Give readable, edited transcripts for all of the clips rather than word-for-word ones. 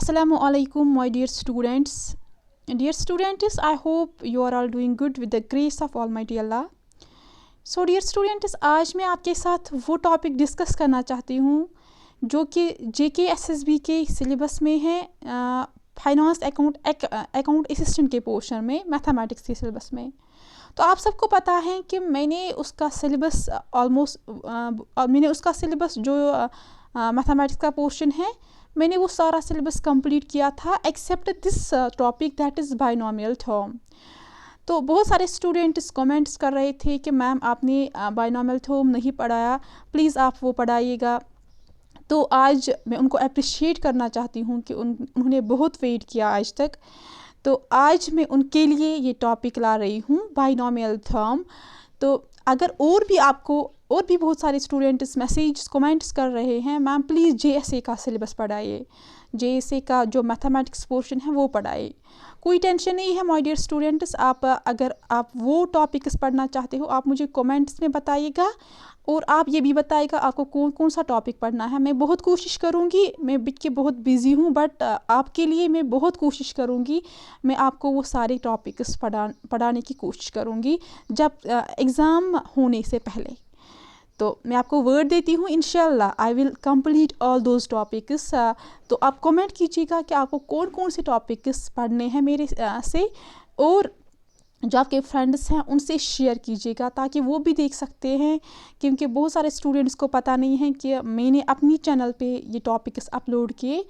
Assalamu alaikum, my dear students. Dear students, I hope you are all doing good with the grace of Almighty Allah. So dear students, आज मैं आपके साथ वो topic discuss करना चाहती हूँ जो कि JKSSB के सिलेबस में है, फाइनेंस अकाउंट असिस्टेंट के पोर्शन में, मैथमेटिक्स के सिलेबस में। तो आप सबको पता है कि मैंने उसका सिलेबस जो मैथमेटिक्स का पोर्शन है, मैंने वो सारा सिलेबस कंप्लीट किया था except this topic that is binomial theorem. तो बहुत सारे स्टूडेंट्स कमेंट्स कर रहे थे कि मैम आपने बाइनोमियल थ्योरम नहीं पढ़ाया, प्लीज़ आप वो पढ़ाइएगा। तो आज मैं उनको अप्रिशिएट करना चाहती हूँ कि उन्होंने बहुत वेट किया आज तक। तो आज मैं उनके लिए ये टॉपिक ला रही हूँ, बाइनोमियल थ्योरम। तो अगर और भी बहुत सारे स्टूडेंट्स मैसेज कमेंट्स कर रहे हैं, मैम प्लीज़ JSA का सिलेबस पढ़ाइए, JSA का जो मैथमेटिक्स पोर्शन है वो पढ़ाइए। कोई टेंशन नहीं है माय डियर स्टूडेंट्स, अगर आप वो टॉपिक्स पढ़ना चाहते हो आप मुझे कमेंट्स में बताइएगा, और आप ये भी बताइएगा आपको कौन कौन सा टॉपिक पढ़ना है। मैं बहुत कोशिश करूँगी, मैं बिट के बहुत बिज़ी हूँ, बट आपके लिए मैं बहुत कोशिश करूँगी, मैं आपको वो सारे टॉपिक्स पढ़ाने की कोशिश करूँगी जब एग्ज़ाम होने से पहले। तो मैं आपको वर्ड देती हूँ, इंशाल्लाह I will complete all those topics. तो आप कमेंट कीजिएगा कि आपको कौन कौन से टॉपिक्स पढ़ने हैं मेरे से, और जो आपके फ्रेंड्स हैं उनसे शेयर कीजिएगा ताकि वो भी देख सकते हैं, क्योंकि बहुत सारे स्टूडेंट्स को पता नहीं है कि मैंने अपनी चैनल पे ये टॉपिक्स अपलोड किए।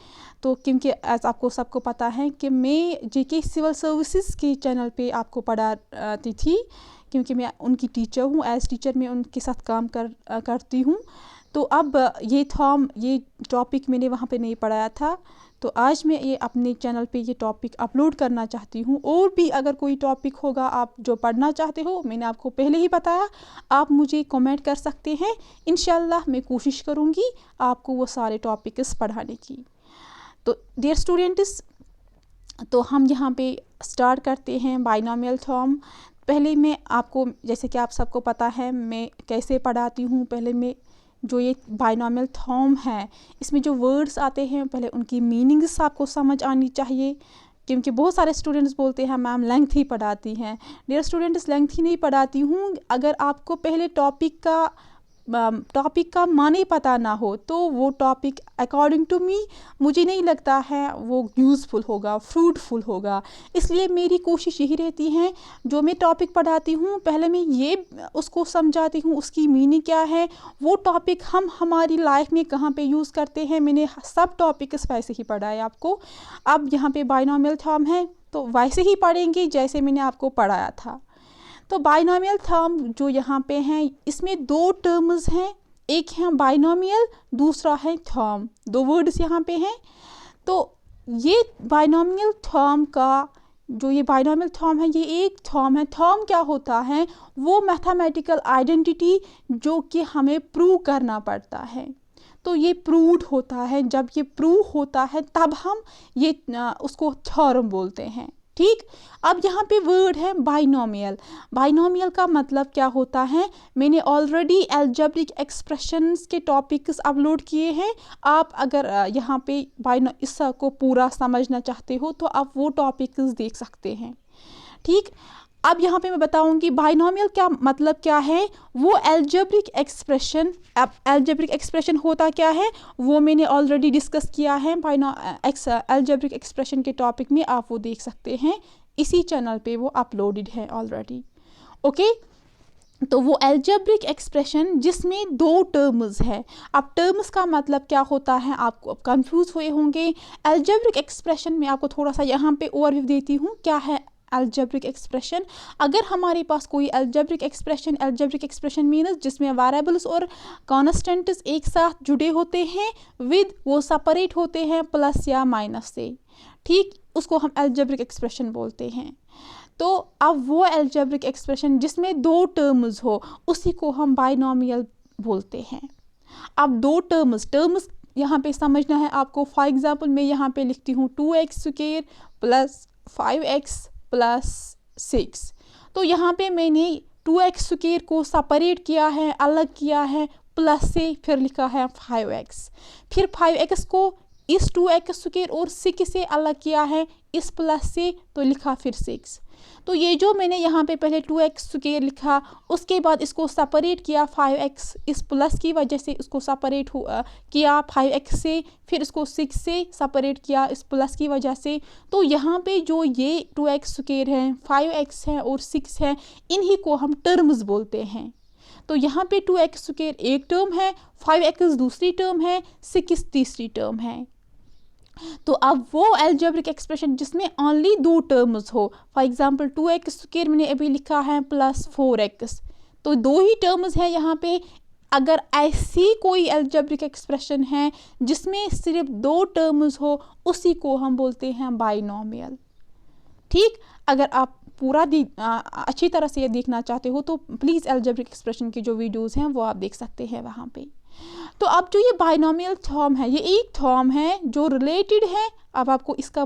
तो क्योंकि एज आपको सबको पता है कि मैं JK सिविल सर्विसेज के चैनल पे आपको पढ़ाती थी, क्योंकि मैं उनकी टीचर हूँ, एज टीचर मैं उनके साथ काम करती हूँ। तो अब ये टॉपिक मैंने वहाँ पे नहीं पढ़ाया था, तो आज मैं ये अपने चैनल पे ये टॉपिक अपलोड करना चाहती हूँ। और भी अगर कोई टॉपिक होगा आप जो पढ़ना चाहते हो, मैंने आपको पहले ही बताया, आप मुझे कमेंट कर सकते हैं। इंशाल्लाह मैं कोशिश करूँगी आपको वो सारे टॉपिक्स पढ़ाने की। तो डियर स्टूडेंट्स, तो हम यहाँ पे स्टार्ट करते हैं बाइनोमियल थ्योरम। पहले मैं आपको, जैसे कि आप सबको पता है मैं कैसे पढ़ाती हूँ, पहले मैं जो ये बाइनोमियल थ्योरम है इसमें जो वर्ड्स आते हैं पहले उनकी मीनिंग्स आपको समझ आनी चाहिए, क्योंकि बहुत सारे स्टूडेंट्स बोलते हैं मैम लेंथी पढ़ाती हैं। डियर स्टूडेंट्स, लेंथी नहीं पढ़ाती हूँ। अगर आपको पहले टॉपिक का माने पता ना हो तो वो टॉपिक अकॉर्डिंग टू मी मुझे नहीं लगता है वो यूज़फुल होगा, फ्रूटफुल होगा। इसलिए मेरी कोशिश यही रहती है, जो मैं टॉपिक पढ़ाती हूँ पहले मैं ये उसको समझाती हूँ उसकी मीनिंग क्या है, वो टॉपिक हम हमारी लाइफ में कहाँ पे यूज़ करते हैं। मैंने सब टॉपिक्स वैसे ही पढ़ाए आपको। अब यहाँ पे बाइनोमियल थ्योरम है तो वैसे ही पढ़ेंगे जैसे मैंने आपको पढ़ाया था। तो बाइनोमियल थ्योरम जो यहाँ पे हैं इसमें दो टर्म्स हैं, एक है बाइनोमियल, दूसरा है थ्योरम। दो वर्ड्स यहाँ पे हैं। तो ये बाइनोमियल थ्योरम है, ये एक थ्योरम है। थ्योरम क्या होता है? वो मैथमेटिकल आइडेंटिटी जो कि हमें प्रूव करना पड़ता है। तो ये प्रूव्ड होता है, जब ये प्रूव होता है तब हम ये उसको थ्योरम बोलते हैं। ठीक। अब यहाँ पे वर्ड है बाइनोमियल। बाइनोमियल का मतलब क्या होता है? मैंने ऑलरेडी एल्जेब्रिक एक्सप्रेशंस के टॉपिक्स अपलोड किए हैं। आप अगर यहाँ पे इसको पूरा समझना चाहते हो तो आप वो टॉपिक्स देख सकते हैं। ठीक। अब यहाँ पे मैं बताऊंगी बाइनोमियल क्या मतलब क्या है। वो एल्जेब्रिक एक्सप्रेशन, अब एल्जेब्रिक एक्सप्रेशन होता क्या है वो मैंने ऑलरेडी डिस्कस किया है एल्जेब्रिक एक्सप्रेशन के टॉपिक में, आप वो देख सकते हैं, इसी चैनल पे वो अपलोडेड है ऑलरेडी। ओके। तो वो एल्जेब्रिक एक्सप्रेशन जिसमें दो टर्म्स है। अब टर्म्स का मतलब क्या होता है आपको कंफ्यूज हुए होंगे। एल्जेब्रिक एक्सप्रेशन में आपको थोड़ा सा यहाँ पे ओवरव्यू देती हूँ क्या है एल्जेब्रिक एक्सप्रेशन। अगर हमारे पास कोई एल्जेब्रिक एक्सप्रेशन मीन्स जिसमें वेरिएबल्स और कॉन्स्टेंट्स एक साथ जुड़े होते हैं विद वो सेपरेट होते हैं प्लस या माइनस से। ठीक। उसको हम एल्जेब्रिक एक्सप्रेशन बोलते हैं। तो अब वो एल्जेब्रिक एक्सप्रेशन जिसमें दो टर्म्स हो उसी को हम बाइनोमियल बोलते हैं। अब दो टर्म्स यहाँ पे समझना है आपको। फॉर एग्जाम्पल मैं यहाँ पे लिखती हूँ 2x² प्लस 5x प्लस 6। तो यहाँ पे मैंने 2x² को सेपरेट किया है, अलग किया है, प्लस से फिर लिखा है 5x, फिर 5x को इस 2x² और 6 से अलग किया है, इस प्लस से तो लिखा फिर 6। तो ये जो मैंने यहाँ पे पहले 2x² लिखा, उसके बाद इसको सेपरेट किया 5x, इस प्लस की वजह से इसको सेपरेट किया 5x से, फिर इसको 6 से सेपरेट किया इस प्लस की वजह से। तो यहाँ पे जो ये 2x² है, 5x है और 6 है, इन्हीं को हम टर्म्स बोलते हैं। तो यहाँ पे 2x² एक टर्म है, 5x दूसरी टर्म है, 6 तीसरी टर्म है। तो अब वो एल्जेब्रिक एक्सप्रेशन जिसमें ओनली 2 टर्म्स हो, फॉर एग्जांपल 2x² मैंने अभी लिखा है प्लस 4x, तो 2 ही टर्म्स हैं यहाँ पे। अगर ऐसी कोई एल्जेब्रिक एक्सप्रेशन है जिसमें सिर्फ 2 टर्म्स हो, उसी को हम बोलते हैं बाइनोमियल। ठीक, अगर आप पूरा अच्छी तरह से ये देखना चाहते हो तो प्लीज़ एल्जेब्रिक एक्सप्रेशन की जो वीडियोस हैं वो आप देख सकते हैं वहाँ पे। तो अब जो ये बाइनोमियल थॉर्म है, ये एक थॉर्म है जो रिलेटेड है। अब आपको इसका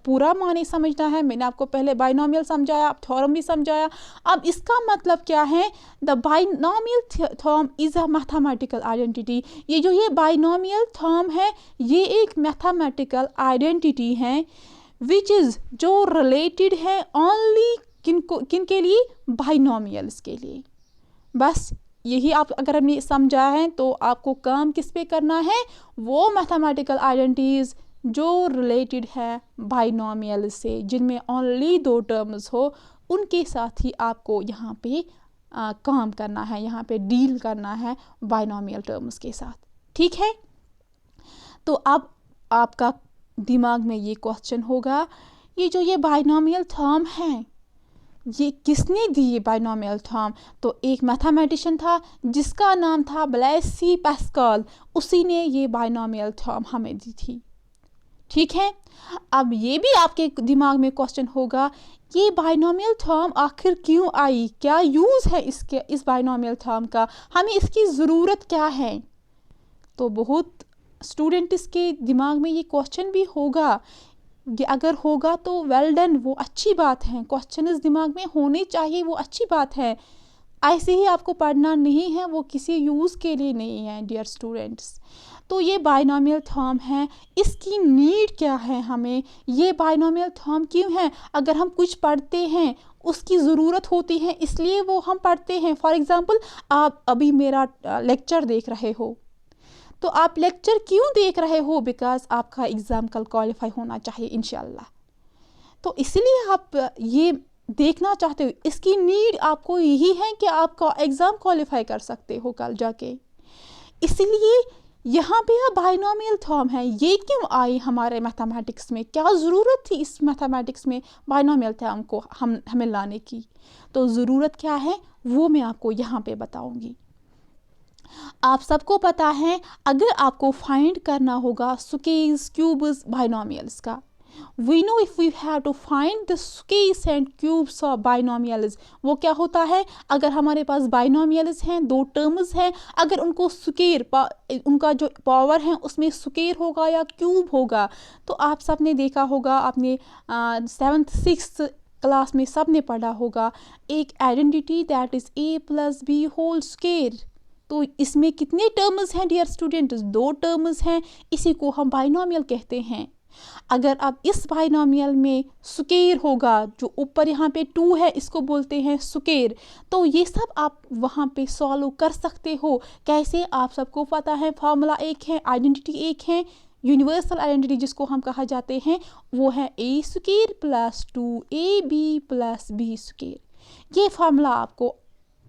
पूरा माने समझना है। मैंने आपको पहले बाइनोमियल समझाया, अब थॉर्म भी समझाया। अब इसका मतलब क्या है? The binomial theorem is a mathematical identity. ये जो ये बाइनोमियल थॉर्म है, ये एक मैथमेटिकल आइडेंटिटी है विच इज़ जो रिलेटेड है ओनली किन के लिए? बाइनोमियल्स के लिए। बस यही आप अगर हमने समझा है तो आपको काम किस पे करना है? वो मैथमेटिकल आइडेंटिटीज जो रिलेटेड है बाइनोमियल से, जिनमें ओनली 2 टर्म्स हो, उनके साथ ही आपको यहाँ पे काम करना है, यहाँ पे डील करना है बाइनोमियल टर्म्स के साथ। ठीक है, तो अब आपका दिमाग में ये क्वेश्चन होगा, ये जो ये बाइनोमियल थॉर्म है, ये किसने दी ये बाइनोमियल थॉर्म? तो एक मैथमेटिशियन था जिसका नाम था ब्लेस पास्कल, उसी ने ये बाइनोमियल थॉर्म हमें दी थी। ठीक है, अब ये भी आपके दिमाग में क्वेश्चन होगा, ये बाइनोमियल थॉर्म आखिर क्यों आई? क्या यूज़ है इस बाइनोमियल थॉर्म का? हमें इसकी ज़रूरत क्या है? तो बहुत स्टूडेंट्स के दिमाग में ये क्वेश्चन भी होगा। ये अगर होगा तो वेल डन, वो अच्छी बात है। क्वेश्चन इस दिमाग में होने चाहिए, वो अच्छी बात है। ऐसे ही आपको पढ़ना नहीं है, वो किसी यूज़ के लिए नहीं है डियर स्टूडेंट्स। तो ये बाइनोमियल थॉर्म है, इसकी नीड क्या है हमें? ये बाइनोमियल थॉर्म क्यों है? अगर हम कुछ पढ़ते हैं उसकी ज़रूरत होती है, इसलिए वो हम पढ़ते हैं। फॉर एग्ज़ाम्पल, आप अभी मेरा लेक्चर देख रहे हो, तो आप लेक्चर क्यों देख रहे हो? बिकॉज आपका एग्ज़ाम कल क्वालिफाई होना चाहिए इंशाल्लाह। तो इसलिए आप ये देखना चाहते हो, इसकी नीड आपको यही है कि आपका एग्ज़ाम क्वालिफाई कर सकते हो कल जाके। इसलिए यहाँ पे यह बाइनोमियल थॉर्म है, ये क्यों आई हमारे मैथमेटिक्स में? क्या ज़रूरत थी इस मैथमेटिक्स में बाइनोमियल थॉर्म को हमें लाने की? तो ज़रूरत क्या है वो मैं आपको यहाँ पे बताऊँगी। आप सबको पता है, अगर आपको फाइंड करना होगा स्क्वेयर्स, क्यूब्स, बाइनोमियल्स का, we know if we have to find the squares and cubes of binomials, वो क्या होता है? अगर हमारे पास बाइनोमियल्स हैं, 2 टर्म्स हैं, अगर उनको स्क्वेयर उनका जो पावर है उसमें स्क्वेयर होगा या क्यूब होगा, तो आप सब ने देखा होगा, आपने 7th 6th क्लास में सब ने पढ़ा होगा एक identity that is a + b whole square. तो इसमें कितने टर्म्स हैं डियर स्टूडेंट्स? 2 टर्म्स हैं, इसी को हम बाइनोमियल कहते हैं। अगर अब इस बाइनोमियल में स्क्वेयर होगा, जो ऊपर यहाँ पे 2 है इसको बोलते हैं स्क्वेयर, तो ये सब आप वहाँ पे सॉल्व कर सकते हो। कैसे? आप सबको पता है, फार्मूला एक है, आइडेंटिटी एक है, यूनिवर्सल आइडेंटिटी जिसको हम कहा जाते हैं, वो है a² + 2ab + b²। ये फार्मूला आपको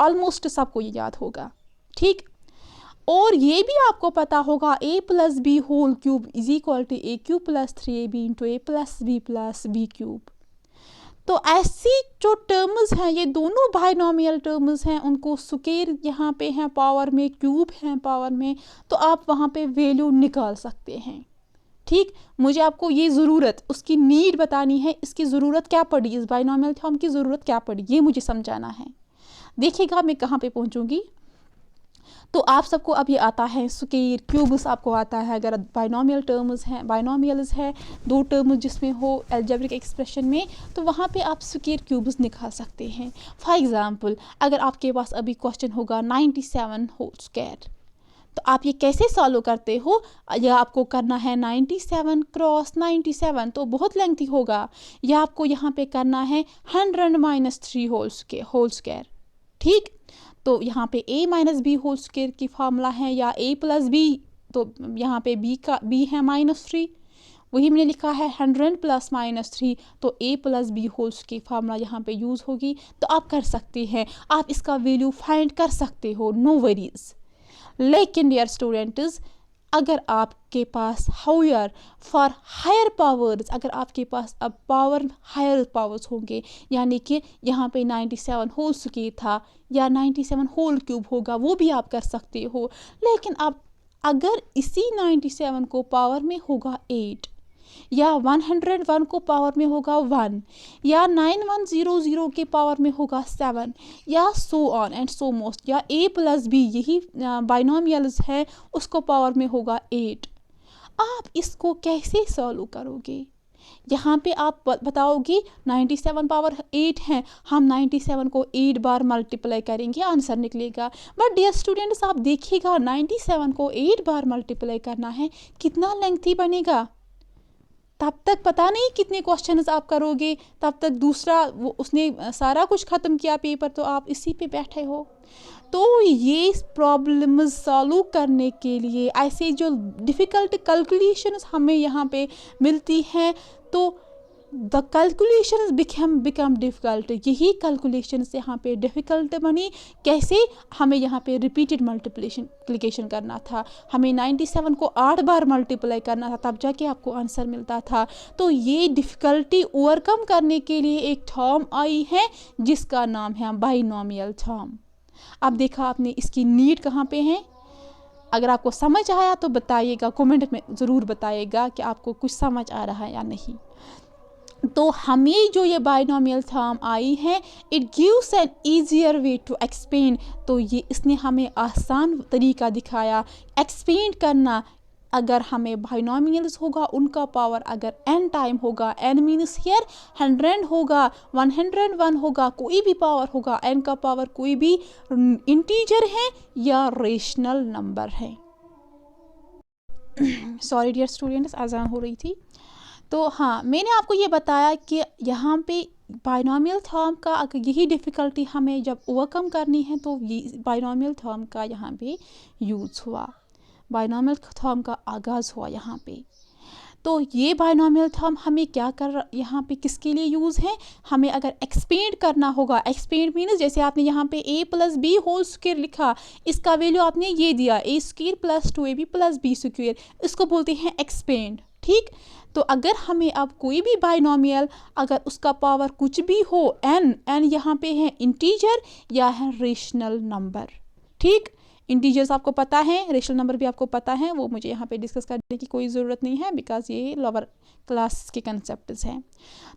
ऑलमोस्ट सबको ये याद होगा। ठीक, और ये भी आपको पता होगा a + b whole cube is equal to a³ + 3ab × a + b + b³। तो ऐसी जो टर्म्स हैं, ये दोनों बाइनोमियल टर्म्स हैं, उनको स्क्वेयर यहाँ पे हैं पावर में, क्यूब हैं पावर में, तो आप वहाँ पे वैल्यू निकाल सकते हैं। ठीक, मुझे आपको ये ज़रूरत, उसकी नीड बतानी है, इसकी ज़रूरत क्या पड़ी, इस बाइनोमियल थॉर्म की ज़रूरत क्या पड़ी, ये मुझे समझाना है। देखिएगा मैं कहाँ पे पहुँचूँगी। तो आप सबको अब ये आता है स्क्वेयर, क्यूब्स आपको आता है। अगर बाइनोमियल टर्म्स हैं, बाइनोमियल्स है 2 टर्म्स जिसमें हो एल्जेब्रिक एक्सप्रेशन में, तो वहाँ पे आप स्क्वेयर, क्यूब्स निकाल सकते हैं। फॉर एग्जांपल, अगर आपके पास अभी क्वेश्चन होगा 97 होल स्क्वायर, तो आप ये कैसे सॉल्व करते हो, या आपको करना है 97 क्रॉस 97, तो बहुत लेंथी होगा, या आपको यहाँ पे करना है 100 माइनस 3 होल स्क्वायर। ठीक, तो यहाँ पे a minus B whole square की फार्मूला है, या a प्लस बी, तो यहाँ पे b है -3, वही मैंने लिखा है 100 प्लस -3, तो a प्लस बी होल्स की फार्मूला यहाँ पे यूज़ होगी। तो आप कर सकते हैं, आप इसका वैल्यू फाइंड कर सकते हो, नो वरीज। लेकिन डियर स्टूडेंट्स, अगर आपके पास हायर फॉर हायर पावर्स, अगर आपके पास अब हायर पावर्स होंगे, यानी कि यहाँ पे 97 होल स्क्वायर था या 97 होल क्यूब होगा, वो भी आप कर सकते हो। लेकिन आप अगर इसी 97 को पावर में होगा 8, या 101 को पावर में होगा 1, या 9100 के पावर में होगा 7, या सो ऑन एंड सो मोस्ट, या a प्लस बी, यही बाइनोमियल्स है, उसको पावर में होगा 8, आप इसको कैसे सॉल्व करोगे? यहाँ पे आप बताओगे 97 पावर 8 है, हम 97 को 8 बार मल्टीप्लाई करेंगे, आंसर निकलेगा। बट डियर स्टूडेंट्स, आप देखिएगा 97 को 8 बार मल्टीप्लाई करना है, कितना लेंथी बनेगा, तब तक पता नहीं कितने क्वेश्चंस आप करोगे, तब तक दूसरा उसने सारा कुछ ख़त्म किया पेपर, तो आप इसी पे बैठे हो। तो ये प्रॉब्लम्स सॉल्व करने के लिए ऐसे जो डिफ़िकल्ट कैलकुलेशंस हमें यहाँ पे मिलती हैं, तो द कैलकुलेशंस बिकम डिफ़िकल्ट, यही कैलकुलेशंस यहाँ पे डिफ़िकल्ट बनी। कैसे? हमें यहाँ पे रिपीटेड मल्टीप्लिकेशन करना था, हमें 97 को 8 बार मल्टीप्लाई करना था, तब जाके आपको आंसर मिलता था। तो ये डिफ़िकल्टी ओवरकम करने के लिए एक टर्म आई है जिसका नाम है बाइनोमियल टर्म। अब देखा आपने इसकी नीड कहाँ पे है। अगर आपको समझ आया तो बताइएगा, कमेंट में ज़रूर बताइएगा कि आपको कुछ समझ आ रहा है या नहीं। तो हमें जो ये बाइनोमियल टर्म आई है, it gives an easier way to explain, तो ये इसने हमें आसान तरीका दिखाया एक्सप्लेन करना। अगर हमें बाइनोमियल्स होगा, उनका पावर अगर n टाइम होगा, n मीन्स हियर 100 होगा, 101 होगा, कोई भी पावर होगा, n का पावर कोई भी इंटीजर है या रेशनल नंबर है। सॉरी डियर स्टूडेंट्स, अजान हो रही थी। तो हाँ, मैंने आपको ये बताया कि यहाँ पे बाइनोमियल थर्म का अगर यही डिफ़िकल्टी हमें जब ओवरकम करनी है, तो ये बाइनोमियल थर्म का यहाँ पे यूज़ हुआ, बाइनोमियल थर्म का आगाज़ हुआ यहाँ पे। तो ये बाइनोमियल थर्म हमें क्या कर यहाँ पे किसके लिए यूज़ है, हमें अगर एक्सपेंड करना होगा। एक्सपेंड मीन्स जैसे आपने यहाँ पे a plus B whole square लिखा, इसका वैल्यू आपने ये दिया a square plus 2ab plus B square, इसको बोलते हैं एक्सपेंड। ठीक, तो अगर हमें अब कोई भी बाइनोमियल अगर उसका पावर कुछ भी हो, n यहाँ पे है इंटीजर या है रेशनल नंबर। ठीक, इंटीजर्स आपको पता है, रेशनल नंबर भी आपको पता है, वो मुझे यहाँ पे डिस्कस करने की कोई ज़रूरत नहीं है, बिकॉज ये लोअर क्लास के कंसेप्ट्स हैं।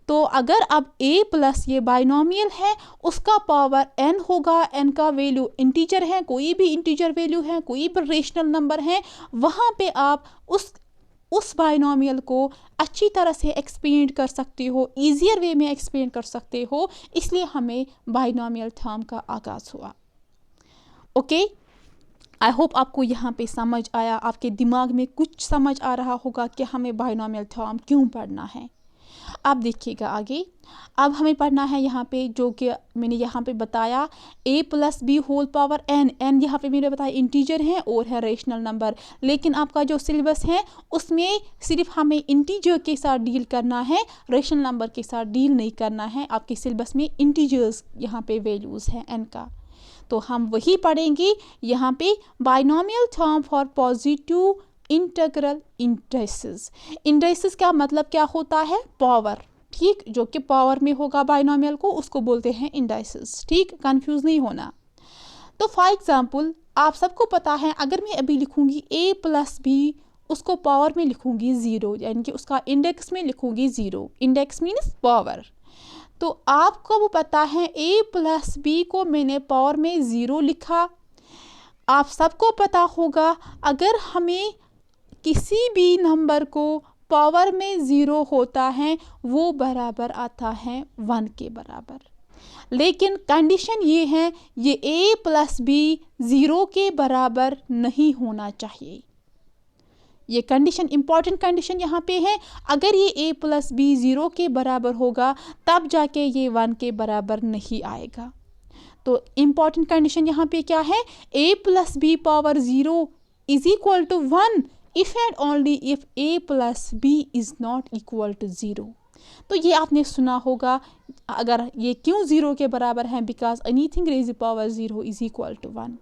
तो अगर अब a प्लस ये बाइनोमियल है, उसका पावर n होगा, n का वैल्यू इंटीजर है, कोई भी इंटीजर वैल्यू है, कोई भी रेशनल नंबर है, वहाँ पे आप उस बाइनोमियल को अच्छी तरह से एक्सप्लेन कर सकते हो, ईजियर वे में एक्सप्लेन कर सकते हो, इसलिए हमें बाइनोमियल टर्म का आगाज़ हुआ। ओके, आई होप आपको यहाँ पे समझ आया, आपके दिमाग में कुछ समझ आ रहा होगा कि हमें बाइनोमियल टर्म क्यों पढ़ना है। अब देखिएगा आगे, अब हमें पढ़ना है यहाँ पे जो कि मैंने यहाँ पे बताया a plus B whole power n यहाँ पे मैंने बताया इंटीजर है और है रेशनल नंबर। लेकिन आपका जो सिलेबस है उसमें सिर्फ हमें इंटीजर के साथ डील करना है, रेशनल नंबर के साथ डील नहीं करना है। आपके सिलेबस में इंटीजर्स यहाँ पे वैल्यूज़ हैं n का, तो हम वही पढ़ेंगे यहाँ पे। Binomial term for positive integral indices. Indices का मतलब क्या होता है, पावर। ठीक, जो कि पावर में होगा बाइनोमियल को, उसको बोलते हैं इंडाइसेस। ठीक, कंफ्यूज नहीं होना। तो फॉर एग्जांपल आप सबको पता है, अगर मैं अभी लिखूंगी a प्लस बी, उसको पावर में लिखूंगी 0, यानी कि उसका इंडेक्स में लिखूंगी 0, इंडेक्स मीन्स पावर। तो आपको वो पता है a प्लस बी को मैंने पावर में 0 लिखा। आप सबको पता होगा अगर हमें किसी भी नंबर को पावर में 0 होता है, वो बराबर आता है 1 के बराबर। लेकिन कंडीशन ये है, ये a प्लस बी 0 के बराबर नहीं होना चाहिए। ये कंडीशन, इंपॉर्टेंट कंडीशन यहाँ पे है। अगर ये a प्लस बी 0 के बराबर होगा तब जाके ये 1 के बराबर नहीं आएगा। तो इंपॉर्टेंट कंडीशन यहाँ पे क्या है, a plus B power 0 is equal to 1 if and only if a plus B is not equal to 0। तो ये आपने सुना होगा, अगर ये क्यों 0 के बराबर है, because anything raise power 0 is equal to 1।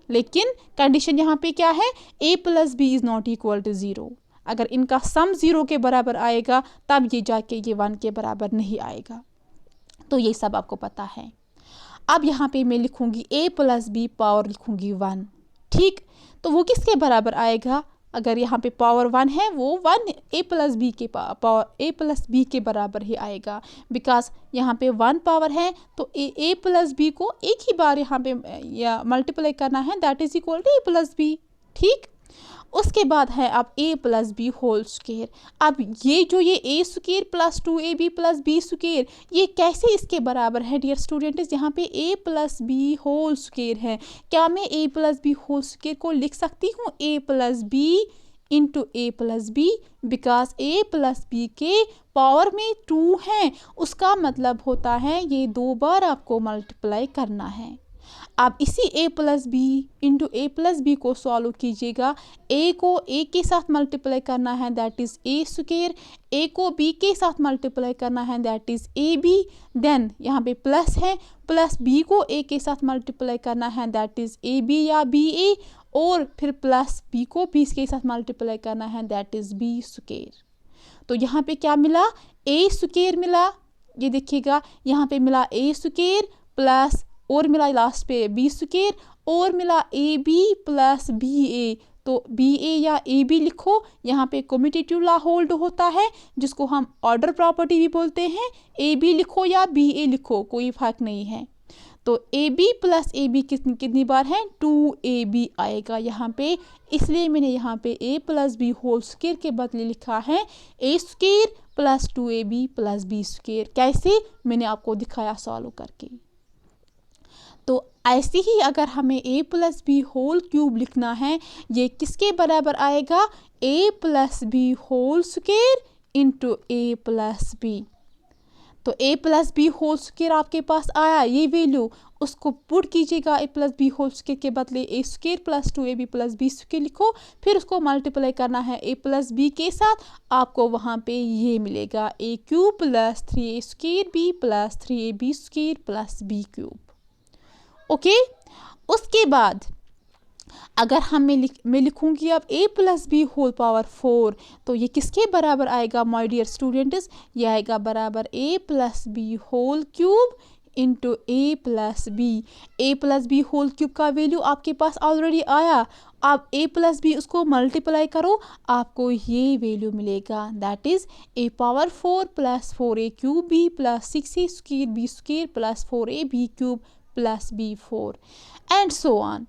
लेकिन कंडीशन यहाँ पे क्या है, a plus B is not equal to 0। अगर इनका सम 0 के बराबर आएगा तब ये जाके ये 1 के बराबर नहीं आएगा। तो ये सब आपको पता है। अब यहाँ पे मैं लिखूंगी a प्लस बी पावर लिखूंगी 1, ठीक। तो वो किसके बराबर आएगा, अगर यहाँ पे पावर 1 है वो 1 a प्लस बी के पावर a प्लस बी के बराबर ही आएगा, बिकॉज यहाँ पे 1 पावर है तो a प्लस बी को एक ही बार यहाँ पे या मल्टीप्लाई करना है, that is equal to a plus B, ठीक। उसके बाद है अब a plus B whole square. अब ये जो ये a square plus 2ab plus B square, ये कैसे इसके बराबर है डियर स्टूडेंट्स, यहाँ पे a plus B whole square है। क्या मैं a plus B whole square को लिख सकती हूँ a plus b into a plus b, because a plus b के पावर में 2 है, उसका मतलब होता है ये 2 बार आपको मल्टीप्लाई करना है। आप इसी a plus b into a plus b को सॉल्व कीजिएगा। a को a के साथ मल्टीप्लाई करना है, that is a square. a को b के साथ मल्टीप्लाई करना है, that is a b. Then यहाँ पे प्लस है, प्लस b को a के साथ मल्टीप्लाई करना है, दैट इज़ ए बी या बी ए, और फिर प्लस b को b के साथ मल्टीप्लाई करना है, दैट इज़ b स्क्वायर। तो यहाँ पे क्या मिला, a स्क्वायर मिला, ये देखिएगा यहाँ पे मिला a स्क्वायर प्लस और मिला लास्ट पे बी स्क्वायर, और मिला ए बी प्लस बी ए। तो बी ए या ए बी लिखो, यहाँ पे कम्यूटेटिव लॉ होल्ड होता है जिसको हम ऑर्डर प्रॉपर्टी भी बोलते हैं। ए बी लिखो या बी ए लिखो, कोई फर्क नहीं है। तो a b plus a b कितनी बार है, 2ab आएगा यहाँ पे, इसलिए मैंने यहाँ पे a plus B whole square के बदले लिखा है a square plus 2ab plus B square. कैसे, मैंने आपको दिखाया सॉल्व करके। तो ऐसे ही अगर हमें a plus B whole cube लिखना है, ये किसके बराबर आएगा, a plus B whole square into a plus b. तो a plus B whole square आपके पास आया, ये वैल्यू उसको पुट कीजिएगा a plus B whole square के बदले a square plus 2ab plus B square लिखो, फिर उसको मल्टीप्लाई करना है a प्लस बी के साथ, आपको वहाँ पे ये मिलेगा a cube plus 3a square b plus 3ab square plus b cube. Okay, उसके बाद अगर मैं लिखूंगी अब a plus B whole power 4, तो ये किसके बराबर आएगा माय डियर स्टूडेंट्स, ये आएगा बराबर a plus B whole cube into a plus b. A plus B whole cube का वैल्यू आपके पास ऑलरेडी आया, आप a प्लस बी उसको मल्टीप्लाई करो, आपको ये वैल्यू मिलेगा, that is a power 4 plus 4a cube b plus 6a square b square plus 4a b cube plus b 4 and so on.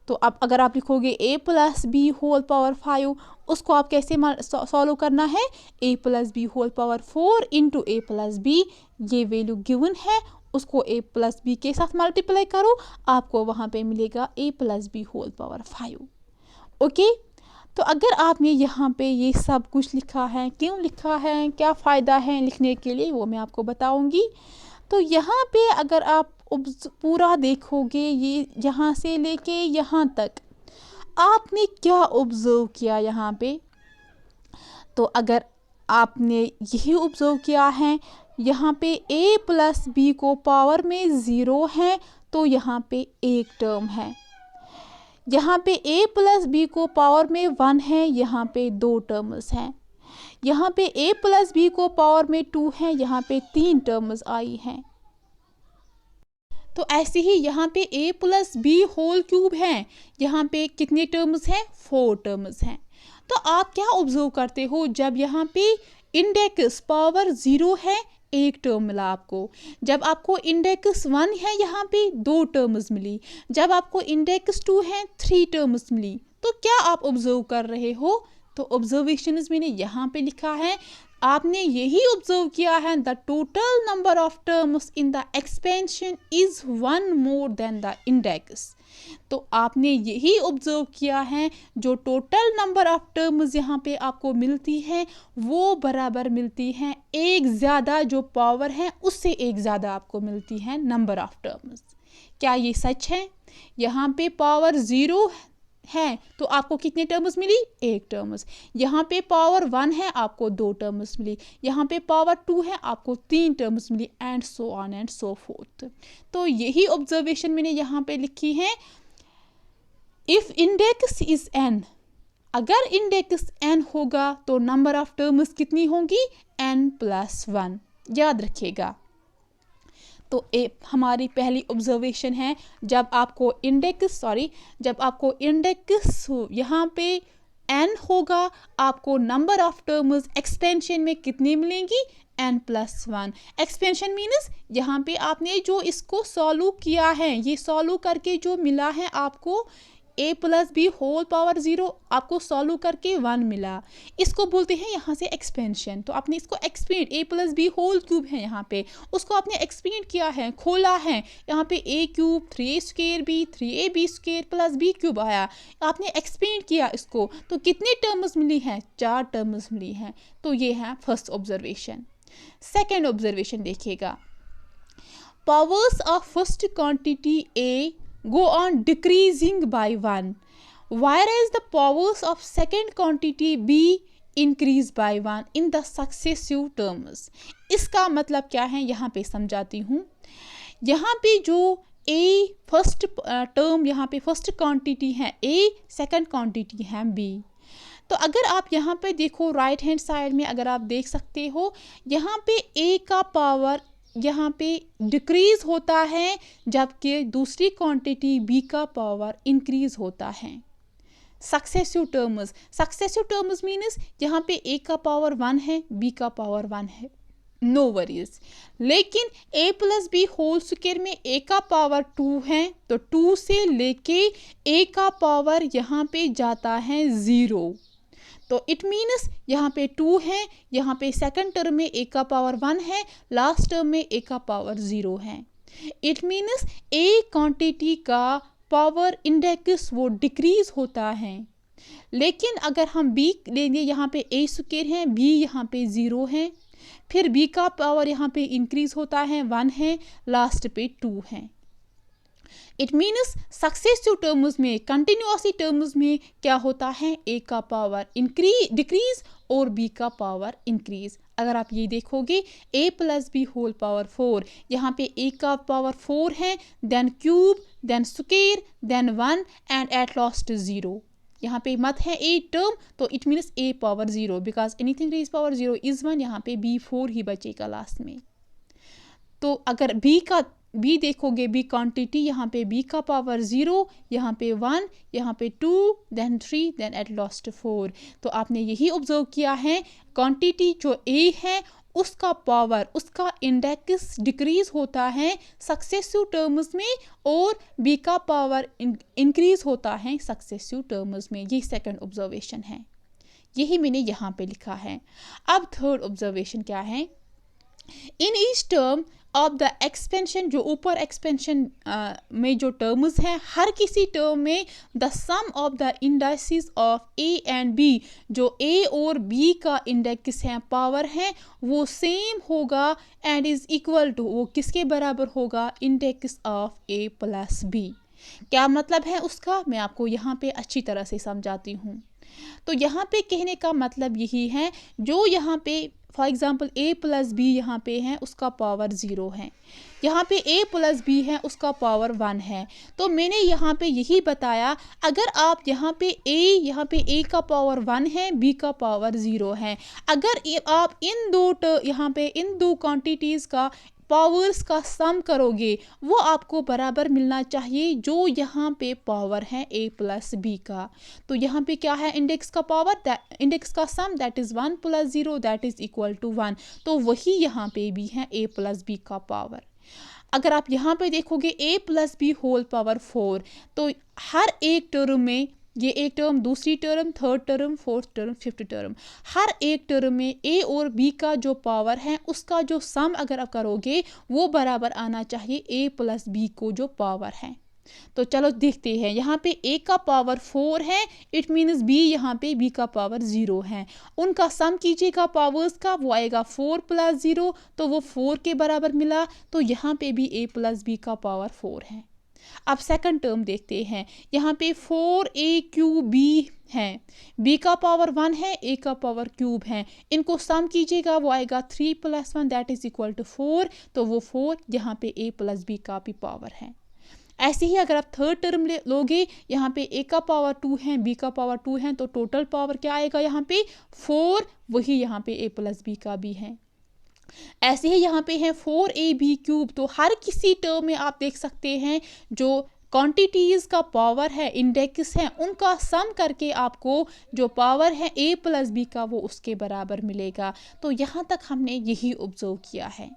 तो अब अगर आप लिखोगे a plus B whole power 5, उसको आप कैसे सॉल्व करना है, a plus B whole power 4 into a plus b, ये वैल्यू गिवन है, उसको a प्लस बी के साथ मल्टीप्लाई करो, आपको वहाँ पे मिलेगा a plus B whole power 5। Okay, तो अगर आपने यहाँ पे ये सब कुछ लिखा है, क्यों लिखा है, क्या फ़ायदा है लिखने के लिए, वो मैं आपको बताऊँगी। तो यहाँ पे अगर आप पूरा देखोगे, ये यहाँ से लेके यहाँ तक आपने क्या ऑब्जर्व किया यहाँ पे, तो अगर आपने यही ऑब्जर्व किया है, यहाँ पे a प्लस बी को पावर में 0 है तो यहाँ पे एक टर्म है, यहाँ पे a प्लस बी को पावर में 1 है, यहाँ पे 2 टर्म्स हैं, यहाँ पे a प्लस बी को पावर में 2 है, यहाँ पे 3 टर्म्स आई हैं। तो ऐसे ही यहाँ पे a plus B whole cube है, यहाँ पे कितने टर्म्स हैं, 4 टर्म्स हैं। तो आप क्या ऑब्जर्व करते हो, जब यहाँ पे इंडेक्स पावर 0 है, एक टर्म मिला आपको, जब आपको इंडेक्स 1 है यहाँ पे 2 टर्म्स मिली, जब आपको इंडेक्स 2 है 3 टर्म्स मिली। तो क्या आप ऑब्जर्व कर रहे हो, तो ऑब्जर्वेशंस मैंने यहाँ पे लिखा है, आपने यही ऑब्जर्व किया है, the total number of terms in the expansion is one more than the index. तो आपने यही ऑब्जर्व किया है, जो टोटल नंबर ऑफ टर्म्स यहाँ पे आपको मिलती है वो बराबर मिलती हैं एक ज़्यादा, जो पावर है उससे एक ज़्यादा आपको मिलती है नंबर ऑफ टर्म्स। क्या ये सच है? यहाँ पे पावर 0 है तो आपको कितने टर्म्स मिली? एक टर्म्स। यहाँ पे पावर 1 है, आपको 2 टर्म्स मिली। यहाँ पे पावर 2 है, आपको 3 टर्म्स मिली, and so on and so forth. तो यही ऑब्जर्वेशन मैंने यहाँ पे लिखी है। इफ इंडेक्स इज n, अगर इंडेक्स n होगा तो नंबर ऑफ टर्म्स कितनी होंगी? n+1। याद रखिएगा। तो हमारी पहली ऑब्जर्वेशन है, जब आपको इंडेक्स यहाँ पे n होगा, आपको नंबर ऑफ टर्म्स एक्सपेंशन में कितनी मिलेंगी? n+1। एक्सपेंशन मीन्स यहाँ पे आपने जो इसको सॉल्व किया है, ये सॉल्व करके जो मिला है आपको a+b⁴ आपको सॉल्व करके 1 मिला, इसको बोलते हैं यहाँ से एक्सपेंशन। तो आपने इसको एक्सपेंड, a+b³ है यहाँ पे, उसको आपने एक्सपेंड किया है, खोला है। यहाँ पे a³ 3a² 3ab² + b³ आया, आपने एक्सपेंड किया इसको, तो कितने टर्म्स मिली हैं? 4 टर्म्स मिली हैं। तो ये है फर्स्ट ऑब्जर्वेशन। सेकेंड ऑब्जर्वेशन देखिएगा, powers of first quantity a go on decreasing by 1, whereas the powers of second quantity b increase by 1 in the successive terms। इसका मतलब क्या है यहाँ पे समझाती हूँ। यहाँ पे जो a फर्स्ट टर्म, यहाँ पे फर्स्ट क्वांटिटी है a, सेकंड क्वांटिटी है b। तो अगर आप यहाँ पे देखो राइट हैंड साइड में, अगर आप देख सकते हो, यहाँ पे a का पावर यहाँ पे डिक्रीज होता है, जबकि दूसरी क्वांटिटी b का पावर इंक्रीज होता है। सक्सेसिव टर्म्स मीन्स यहाँ पे a का पावर 1 है, b का पावर 1 है, नो वरीज। लेकिन a+b² में a का पावर 2 है, तो 2 से लेके a का पावर यहाँ पे जाता है 0। तो इट मीन्स यहाँ पे 2 है, यहाँ पे सेकंड टर्म में a का पावर 1 है, लास्ट टर्म में a का पावर 0 है। इट मीन्स a क्वांटिटी का पावर इंडेक्स वो डिक्रीज होता है। लेकिन अगर हम b लेंगे, यहाँ पे a² है, b यहाँ पे 0 है, फिर b का पावर यहाँ पे इंक्रीज होता है, 1 है, लास्ट पे 2 है। इट मीन्स सक्सेसिव टर्म्स में, कंटिन्यूअसली टर्म्स में क्या होता है? a का पावर डिक्रीज और b का पावर इंक्रीज। अगर आप ये देखोगे a+b⁴, यहाँ पे a का पावर 4 है, then cube, then square, then 1 and at last 0। यहाँ पे मत है a टर्म, तो it means a power 0, because anything raise power 0 is 1, यहाँ पे b4 ही बचेगा लास्ट में। तो अगर b देखोगे, b क्वांटिटी, यहाँ पे b का पावर 0, यहाँ पे 1, यहाँ पे 2, देन 3, देन एट लास्ट 4। तो आपने यही ऑब्जर्व किया है, क्वांटिटी जो a है उसका पावर, उसका इंडेक्स डिक्रीज होता है सक्सेसिव टर्म्स में, और b का पावर इंक्रीज होता है सक्सेसिव टर्म्स में। ये सेकंड ऑब्जर्वेशन है, यही मैंने यहाँ पे लिखा है। अब थर्ड ऑब्जर्वेशन क्या है? In each term of the expansion, जो ऊपर एक्सपेंशन में जो टर्म्स हैं, हर किसी टर्म में the sum of the indices of a and b, जो a और b का इंडेक्स है, पावर है, वो सेम होगा एंड इज इक्वल टू, वो किसके बराबर होगा? Index of a+b। क्या मतलब है उसका? मैं आपको यहाँ पे अच्छी तरह से समझाती हूँ। तो यहाँ पे कहने का मतलब यही है, जो यहाँ पे फॉर एग्जाम्पल a+b यहाँ पे है, उसका पावर 0 है, यहाँ पे a+b है, उसका पावर 1 है। तो मैंने यहाँ पे यही बताया, अगर आप यहाँ पे a का पावर 1 है, b का पावर 0 है, अगर आप इन दो क्वांटिटीज़ का पावर्स का सम करोगे, वो आपको बराबर मिलना चाहिए, जो यहाँ पे पावर है a+b का। तो यहाँ पे क्या है? इंडेक्स का पावर, इंडेक्स का sum, that is 1 + 0 that is equal to 1। तो वही यहाँ पे भी है a+b का पावर। अगर आप यहाँ पे देखोगे a+b⁴, तो हर एक टर्म में ये एक टर्म, दूसरी term, third term, fourth term, fifth term, हर एक टर्म में ए और बी का जो पावर है उसका जो सम अगर आप करोगे वो बराबर आना चाहिए ए प्लस बी को जो पावर है। तो चलो देखते हैं, यहाँ पे ए का पावर 4 है, इट मीन्स बी यहाँ पे बी का पावर 0 है। उनका सम कीजिएगा पावर्स का, वो आएगा 4 प्लस 0, तो वो 4 के बराबर मिला। तो यहाँ पे भी ए प्लस बी का पावर 4 है। अब सेकंड टर्म देखते हैं, यहाँ पे 4a क्यूब बी है, b का पावर 1 है, a का पावर क्यूब है, इनको सम कीजिएगा वो आएगा 3 प्लस 1 दैट इज इक्वल टू 4, तो वो 4 यहाँ पे a प्लस b का भी पावर है। ऐसे ही अगर आप थर्ड टर्म लोगे, यहाँ पे a का पावर 2 है, b का पावर 2 है, तो टोटल पावर क्या आएगा यहाँ पे 4, वही यहाँ पे a प्लस b का भी है। ऐसे ही यहाँ पे है 4ab क्यूब, तो हर किसी टर्म में आप देख सकते हैं जो क्वांटिटीज का पावर है, इंडेक्स है, उनका सम करके आपको जो पावर है a प्लस बी का वो उसके बराबर मिलेगा। तो यहाँ तक हमने यही ऑब्जर्व किया है।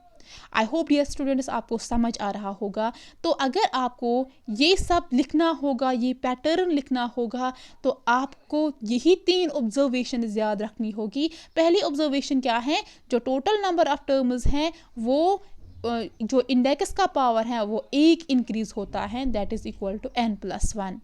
आई होप डियर स्टूडेंट्स आपको समझ आ रहा होगा। तो अगर आपको ये सब लिखना होगा, ये पैटर्न लिखना होगा, तो आपको यही 3 ऑब्जर्वेशन याद रखनी होगी। पहली ऑब्जर्वेशन क्या है, जो टोटल नंबर ऑफ टर्म्स हैं वो जो इंडेक्स का पावर है वो 1 इंक्रीज होता है, that is equal to n plus 1।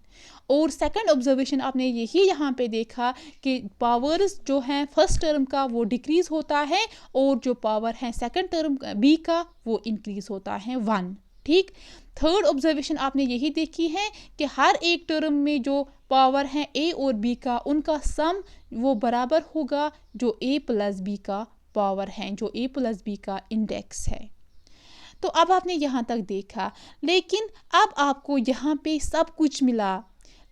और सेकंड ऑब्जर्वेशन आपने यही यहाँ पे देखा कि पावर्स जो हैं फर्स्ट टर्म का वो डिक्रीज होता है और जो पावर है सेकंड टर्म बी का वो इंक्रीज होता है 1। ठीक। थर्ड ऑब्जर्वेशन आपने यही देखी है कि हर एक टर्म में जो पावर है ए और बी का उनका सम वो बराबर होगा जो ए प्लस बी का पावर है, जो ए प्लस बी का इंडेक्स है। तो अब आपने यहाँ तक देखा, लेकिन अब आपको यहाँ पे सब कुछ मिला,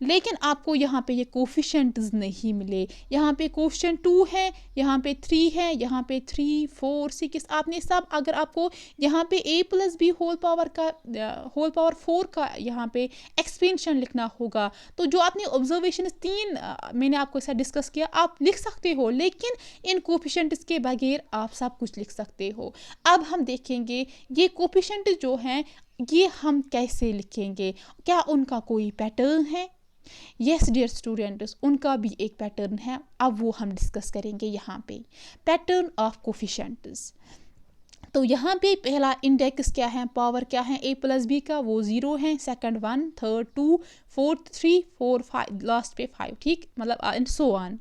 लेकिन आपको यहाँ पे ये कोफिशिएंट्स नहीं मिले। यहाँ पे कोफिशिएंट 2 है, यहाँ पे 3 है, यहाँ पे 3, 4, 6, आपने सब, अगर आपको यहाँ पे a plus B whole power 4 का यहाँ पे एक्सपेंशन लिखना होगा, तो जो आपने ऑब्जर्वेशन 3 मैंने आपको ऐसा डिस्कस किया आप लिख सकते हो, लेकिन इन कोफिशिएंट्स के बगैर आप सब कुछ लिख सकते हो। अब हम देखेंगे ये कोफिशिएंट जो हैं ये हम कैसे लिखेंगे, क्या उनका कोई पैटर्न है। यस डियर स्टूडेंट्स, उनका भी एक पैटर्न है, अब वो हम डिस्कस करेंगे यहाँ पे, पैटर्न ऑफ कोफिशिएंट्स। तो यहाँ पे पहला इंडेक्स क्या है, पावर क्या है a प्लस बी का, वो 0 है, सेकंड 1, थर्ड 2, फोर्थ 3, 4, 5, लास्ट पे 5, ठीक, मतलब एंड सो ऑन।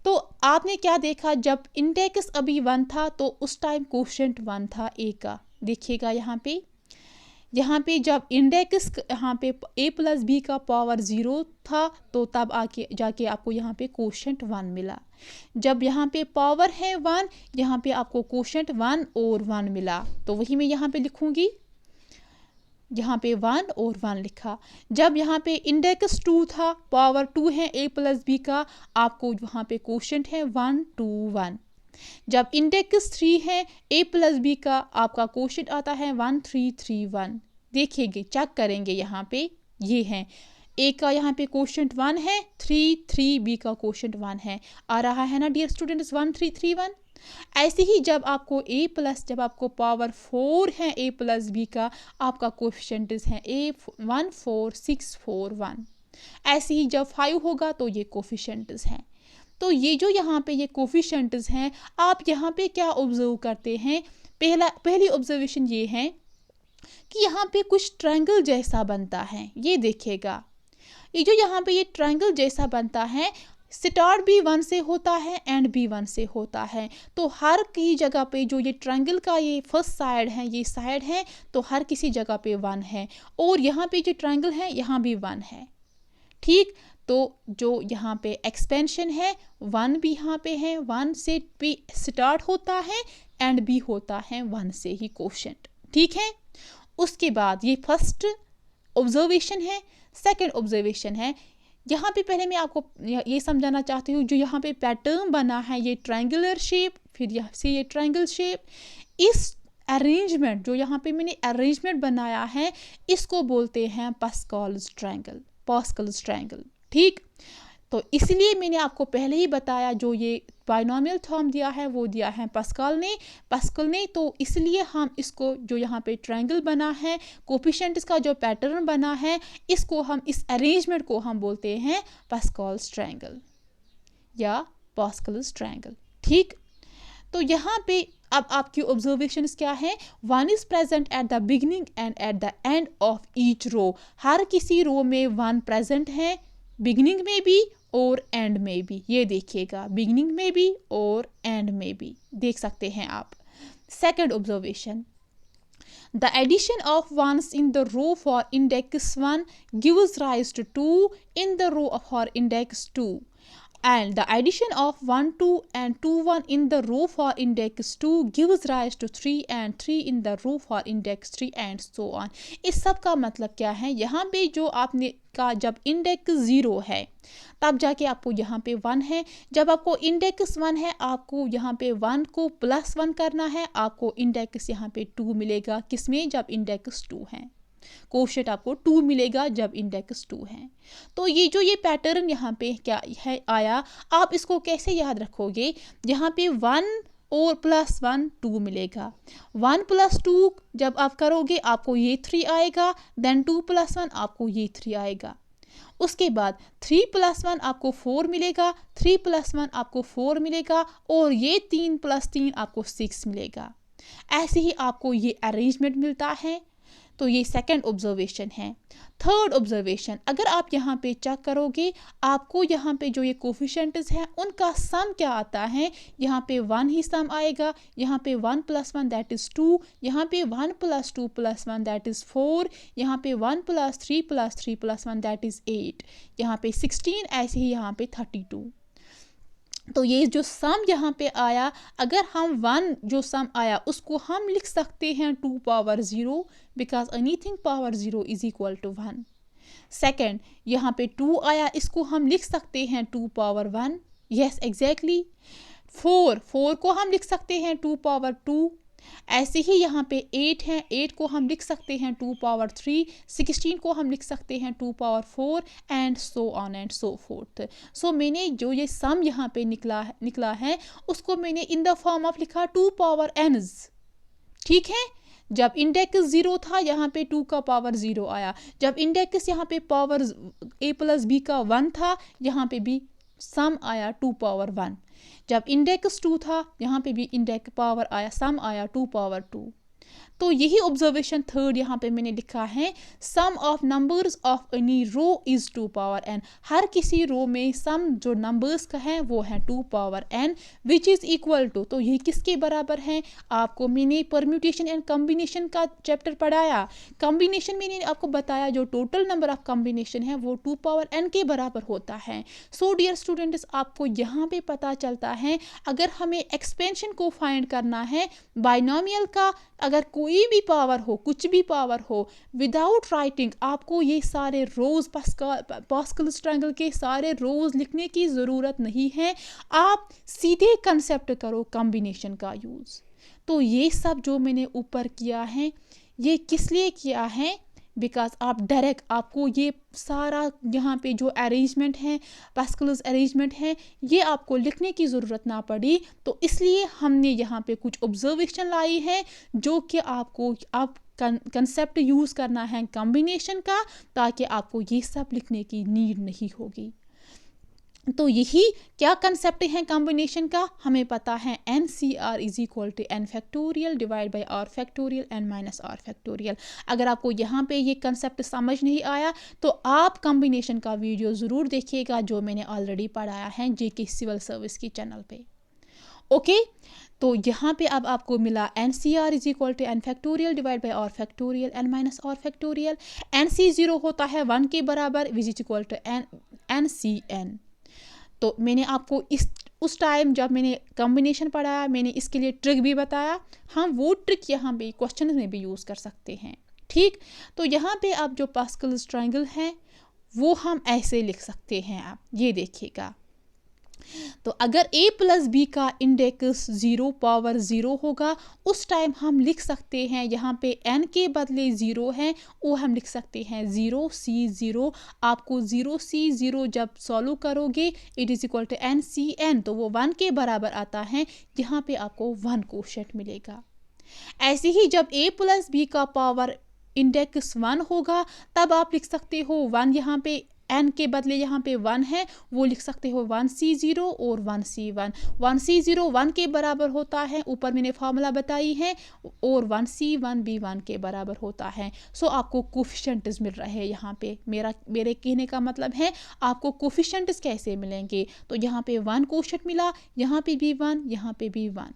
तो आपने क्या देखा, जब इंडेक्स अभी 1 था तो उस टाइम कोफिशिएंट 1 था a का। देखिएगा यहाँ पे जब इंडेक्स यहाँ पे a प्लस बी का पावर 0 था तो तब आके जाके आपको यहाँ पे कोशेंट 1 मिला। जब यहाँ पे पावर है 1, यहाँ पे आपको कोशेंट 1 और 1 मिला, तो वही मैं यहाँ पे लिखूंगी, यहाँ पे 1 और 1 लिखा। जब यहाँ पे इंडेक्स 2 था, पावर 2 है a प्लस बी का, आपको वहाँ पे कोशेंट है 1, 2, 1। जब इंडेक्स 3 है a प्लस बी का, आपका कोशेंट आता है 1, 3, 3, 1। देखिएगा, चेक करेंगे, यहाँ पे ये है a का यहाँ पे कोशेंट 1 है, 3, 3, b का कोशेंट 1 है। आ रहा है ना डियर स्टूडेंट्स 1, 3, 3, 1। ऐसे ही जब आपको जब आपको पावर 4 है a प्लस बी का, आपका कोफिशिएंट है a 1, 4, 6, 4, 1। ऐसे ही जब 5 होगा तो ये कोफिशिएंट्स हैं। तो ये जो यहाँ पे ये कोफिशिएंट्स हैं, आप यहाँ पे क्या ऑब्जर्व करते हैं, पहली ऑब्जर्वेशन ये है कि यहाँ पे कुछ ट्रायंगल जैसा बनता है। ये देखिएगा, ये जो यहाँ पे ये ट्रायंगल जैसा बनता है, स्टार्ट भी 1 से होता है, एंड भी 1 से होता है। तो हर की जगह पे जो ये ट्रायंगल का ये फर्स्ट साइड है, ये साइड है, तो हर किसी जगह पे 1 है, और यहाँ पे जो ट्रायंगल है यहाँ भी 1 है। ठीक। तो जो यहाँ पे एक्सपेंशन है 1 भी यहाँ पे है, 1 से भी स्टार्ट होता है, एंड भी होता है 1 से ही कोशेंट। ठीक है। उसके बाद ये फर्स्ट ऑब्जर्वेशन है। सेकंड ऑब्जर्वेशन है, यहाँ पे पहले मैं आपको ये समझाना चाहती हूँ, जो यहाँ पे पैटर्न बना है ये ट्रायंगुलर शेप, फिर यहाँ से ये ट्रायंगल शेप, इस अरेंजमेंट जो यहाँ पे मैंने अरेंजमेंट बनाया है इसको बोलते हैं पास्कल्स ट्रायंगल। ठीक। तो इसलिए मैंने आपको पहले ही बताया, जो ये बाइनोमियल थ्योरम दिया है वो दिया है पास्कल ने। तो इसलिए हम इसको, जो यहाँ पे ट्रायंगल बना है, कोफिशिएंट्स का जो पैटर्न बना है, इसको हम, इस अरेंजमेंट को हम बोलते हैं पास्कल्स ट्रायंगल या पास्कल्स ट्रायंगल। ठीक, तो यहाँ पे अब आपकी ऑब्जर्वेशंस क्या है? One is present at the beginning and at the end of each row. हर किसी रो में वन प्रेजेंट है, बिगिनिंग में भी और एंड में भी। ये देखिएगा, बिगिनिंग में भी और एंड में भी, देख सकते हैं आप। Second observation, the addition of ones in the row for index 1 gives rise to 2 in the row for index 2, and the addition of 1 2 and 2 1 in the row for index 2 gives rise to 3 and 3 in the row for index 3 and so on। इस सब का मतलब क्या है? यहाँ पे जो आपने का, जब इंडेक्स 0 है तब जाके आपको यहाँ पे 1 है। जब आपको इंडेक्स 1 है, आपको यहाँ पे 1 को +1 करना है, आपको इंडेक्स यहाँ पे 2 मिलेगा। किसमें? जब इंडेक्स 2 है। कोशेट आपको 2 मिलेगा जब इंडेक्स 2 है। तो ये जो ये पैटर्न यहाँ पे क्या है आया, आप इसको कैसे याद रखोगे? यहाँ पे 1 और +1 2 मिलेगा। 1 + 2 जब आप करोगे आपको ये 3 आएगा, देन 2 + 1 आपको ये 3 आएगा। उसके बाद 3 + 1 आपको 4 मिलेगा, 3 + 1 आपको 4 मिलेगा, और ये 3 + 3 आपको 6 मिलेगा। ऐसे ही आपको ये अरेंजमेंट मिलता है। तो ये सेकंड ऑब्जर्वेशन है। थर्ड ऑब्जर्वेशन, अगर आप यहाँ पे चेक करोगे, आपको यहाँ पे जो ये कोफिशिएंट्स हैं उनका सम क्या आता है? यहाँ पे 1 ही सम आएगा, यहाँ पे 1 + 1 दैट इज़ 2, यहाँ पे 1 + 2 + 1 दैट इज़ 4, यहाँ पे 1 + 3 + 3 + 1 दैट इज़ 8, यहाँ पे 16, ऐसे ही यहाँ पे 32। तो ये जो सम यहाँ पे आया, अगर हम 1 जो सम आया उसको हम लिख सकते हैं 2 power 0, because anything power 0 is equal to 1। Second, यहाँ पे 2 आया, इसको हम लिख सकते हैं 2 पावर 1। Yes exactly. 4 को हम लिख सकते हैं 2 पावर 2। ऐसे ही यहाँ पे 8 है, 8 को हम लिख सकते हैं 2 पावर 3, 16 को हम लिख सकते हैं 2 power 4, and so on and so forth. So मैंने जो ये सम यहाँ पे निकला है उसको मैंने इन द फॉर्म ऑफ लिखा 2 पावर n's। ठीक है, जब इंडेक्स 0 था यहाँ पे 2 का पावर 0 आया, जब इंडेक्स यहाँ पे पावर a + b का 1 था, यहाँ पे भी सम आया 2 पावर 1। जब इंडेक्स 2 था, यहाँ पे भी इंडेक्स पावर आया, सम आया 2 पावर 2। तो यही ऑब्जर्वेशन थर्ड यहाँ पे मैंने लिखा है, sum of numbers of any row is 2 power n। हर किसी रो में सम जो नंबर्स का है वो है 2 power n, which is equal to, तो ये किसके बराबर है? आपको मैंने परम्यूटेशन एंड कॉम्बिनेशन का चैप्टर पढ़ाया। कॉम्बिनेशन मैंने आपको बताया जो टोटल नंबर ऑफ कॉम्बिनेशन है वो 2 पावर n के बराबर होता है। सो डियर स्टूडेंट्स, आपको यहाँ पे पता चलता है, अगर हमें एक्सपेंशन को फाइंड करना है बाइनोमियल का, अगर कोई भी पावर हो, कुछ भी पावर हो, विदाउट राइटिंग आपको ये सारे रोज पास्कल्स ट्रायंगल के सारे रोज लिखने की ज़रूरत नहीं है। आप सीधे कंसेप्ट करो कॉम्बिनेशन का यूज़। तो ये सब जो मैंने ऊपर किया है, ये किस लिए किया है? बिकॉज आप डायरेक्ट, आपको ये सारा यहाँ पे जो अरेंजमेंट है, पास्कल्स अरेंजमेंट है, ये आपको लिखने की ज़रूरत ना पड़ी। तो इसलिए हमने यहाँ पे कुछ ऑब्जर्वेशन लाई है जो कि आपको आप कंसेप्ट यूज़ करना है कॉम्बिनेशन का, ताकि आपको ये सब लिखने की नीड नहीं होगी। तो यही क्या कंसेप्ट है कॉम्बिनेशन का, हमें पता है NCR is equal to n factorial divide by r factorial n minus r factorial. अगर आपको यहाँ पे ये कंसेप्ट समझ नहीं आया तो आप कॉम्बिनेशन का वीडियो ज़रूर देखिएगा जो मैंने ऑलरेडी पढ़ाया है JK सिविल सर्विस की चैनल पे। ओके, तो यहाँ पे अब आपको मिला NCR is equal to n factorial divide by r factorial n minus r factorial. NC 0 होता है 1 के बराबर, which is equal to NCN। तो मैंने आपको उस टाइम जब मैंने कॉम्बिनेशन पढ़ाया, मैंने इसके लिए ट्रिक भी बताया। हम वो ट्रिक यहाँ पे क्वेश्चन में भी यूज़ कर सकते हैं। ठीक, तो यहाँ पे आप जो पास्कल्स ट्रायंगल है वो हम ऐसे लिख सकते हैं। आप ये देखिएगा, तो अगर a प्लस बी का इंडेक्स 0 पावर 0 होगा, उस टाइम हम लिख सकते हैं यहाँ पे n के बदले 0 है, वो हम लिख सकते हैं 0c0। आपको 0c0 जब सॉल्व करोगे it is equal to NCN, तो वो 1 के बराबर आता है। यहाँ पे आपको 1 कोशेंट मिलेगा। ऐसे ही जब a प्लस बी का पावर इंडेक्स 1 होगा, तब आप लिख सकते हो 1, यहाँ पे n के बदले यहाँ पे 1 है, वो लिख सकते हो 1c0 और 1c1। 1c0 1 के बराबर होता है, ऊपर मैंने फार्मूला बताई है, और 1c1 भी 1 के बराबर होता है। सो आपको कोफिशिएंट्स मिल रहे हैं यहाँ पे। मेरे कहने का मतलब है आपको कोफिशिएंट्स कैसे मिलेंगे, तो यहाँ पे 1 कोशेंट मिला, यहाँ पे भी 1, यहाँ पे भी 1।